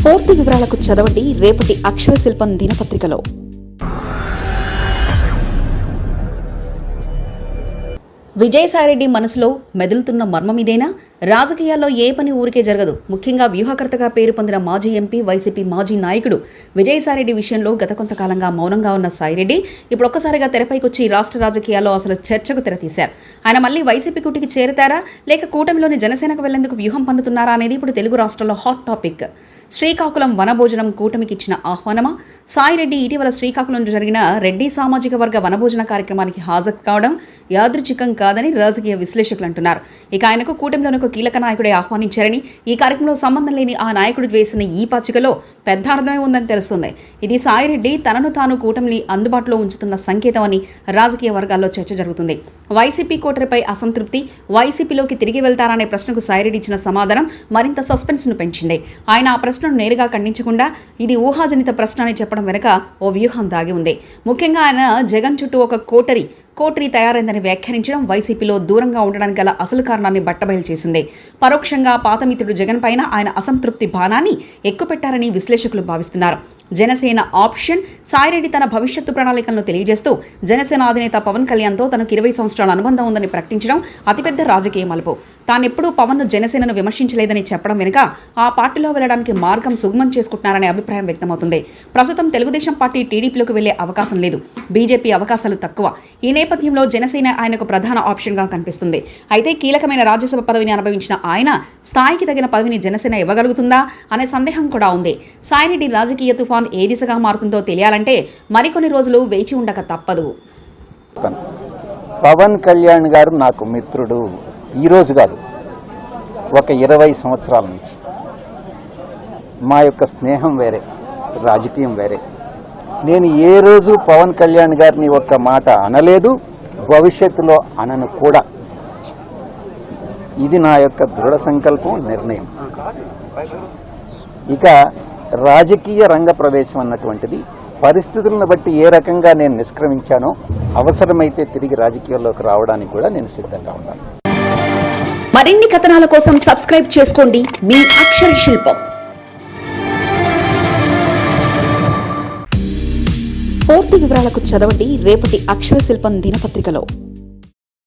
పూర్తి వివరాలకు చదవండి రేపటి అక్షర శిల్పం దినపత్రికలో. విజయసాయిరెడ్డి మనసులో మెదులుతున్న మర్మం ఇదేనా? రాజకీయాల్లో ఏ పని ఊరికే జరగదు. ముఖ్యంగా వ్యూహకర్తగా పేరు పొందిన మాజీ ఎంపీ, వైసీపీ మాజీ నాయకుడు విజయసాయిరెడ్డి విషయంలో గత కొంతకాలంగా మౌనంగా ఉన్న సాయిరెడ్డి ఇప్పుడు ఒక్కసారిగా తెరపైకొచ్చి రాష్ట్ర రాజకీయాల్లో అసలు చర్చకు తెరతీశారు. ఆయన మళ్లీ వైసీపీ కూటికి చేరతారా, లేక కూటమిలోని జనసేనకు వెళ్లేందుకు వ్యూహం పన్నుతున్నారా అనేది ఇప్పుడు తెలుగు రాష్ట్రాల్లో హాట్ టాపిక్. శ్రీకాకుళం వనభోజనం కూటమికి ఇచ్చిన ఆహ్వానమా? సాయిరెడ్డి ఇటీవల శ్రీకాకుళంలో జరిగిన రెడ్డి సామాజిక వర్గ వనభోజన కార్యక్రమానికి హాజరు కావడం యాదృచ్ఛికం కాదని రాజకీయ విశ్లేషకులు అంటున్నారు. ఇక ఆయనకు కూటమిలోని ఒక కీలక నాయకుడే ఆహ్వానించారని, ఈ కార్యక్రమంలో సంబంధం లేని ఆ నాయకుడు వేసిన ఈ పాచికలో పెద్ద అర్థమే ఉందని తెలుస్తుంది. ఇది సాయిరెడ్డి తనను తాను కూటమిని అందుబాటులో ఉంచుతున్న సంకేతం అని రాజకీయ వర్గాల్లో చర్చ జరుగుతుంది. వైసీపీ కోటరిపై అసంతృప్తి, వైసీపీలోకి తిరిగి వెళ్తారనే ప్రశ్నకు సాయిరెడ్డి ఇచ్చిన సమాధానం మరింత సస్పెన్స్ను పెంచింది. ఆయన ఆ ప్రశ్నను నేరుగా ఖండించకుండా ఇది ఊహాజనిత ప్రశ్న అని చెప్పడం వెనుక ఓ వ్యూహం దాగి ఉంది. ముఖ్యంగా ఆయన జగన్ చుట్టూ ఒక కోటరీ తయారైందని వ్యాఖ్యానించడం వైసీపీలో దూరంగా ఉండడానికి గల అసలు కారణాన్ని బట్టబయలు చేసింది. పరోక్షంగా పాత మిత్రుడు జగన్ పైన ఆయన అసంతృప్తి బాణాన్ని ఎక్కుపెట్టారని విశ్లేషకులు భావిస్తున్నారు. జనసేన ఆప్షన్ సాయిరెడ్డి తన భవిష్యత్తు ప్రణాళికలను తెలియజేస్తూ జనసేన అధినేత పవన్ కళ్యాణ్తో తనకు 20 సంవత్సరాల అనుబంధం ఉందని ప్రకటించడం అతిపెద్ద రాజకీయ మలుపు. తానెప్పుడూ పవన్ను జనసేనను విమర్శించలేదని చెప్పడం వెనుక ఆ పార్టీలో వెళ్లడానికి మార్గం సుగమం చేసుకుంటున్నారనే అభిప్రాయం వ్యక్తమవుతుంది. ప్రస్తుతం తెలుగుదేశం పార్టీ టీడీపీలోకి వెళ్లే అవకాశం లేదు, బీజేపీ అవకాశాలు తక్కువ. ఈ నేపథ్యంలో జనసేన ఆయనకు ప్రధాన ఆప్షన్గా కనిపిస్తుంది. అయితే కీలకమైన రాజ్యసభ పదవిని అనుభవించిన ఆయన స్థాయికి తగిన పదవిని జనసేన ఇవ్వగలుగుతుందా అనే సందేహం కూడా ఉంది. సాయిరెడ్డి రాజకీయ తుఫాన్ ఏ దిశగా మారుతుందో తెలియాలంటే మరికొన్ని రోజులు వేచి ఉండక తప్పదు. పవన్ కళ్యాణ్ గారు నాకు మిత్రుడు ఈరోజు కాదు, ఒక 20 సంవత్సరాల నుంచి. మా యొక్క స్నేహం వేరే, రాజకీయం వేరే. నేను ఏ రోజు పవన్ కళ్యాణ్ గారిని ఒక్క మాట అనలేదు, భవిష్యత్తులో అనను కూడా. ఇది నా యొక్క దృఢ సంకల్పం, నిర్ణయం. ఇక రాజకీయ రంగ ప్రవేశం అన్నటువంటిది పరిస్థితులను బట్టి ఏ రకంగా నేను నిష్క్రమించానో అవసరమైతే తిరిగి రాజకీయాల్లోకి రావడానికి కూడా నేను సిద్ధంగా ఉన్నాను. మరిన్ని కథనాల కోసం సబ్స్క్రైబ్ చేసుకోండి మీ అక్షర శిల్పం. పూర్తి వివరాలకు చదవండి రేపటి అక్షర శిల్పం దినపత్రికలో.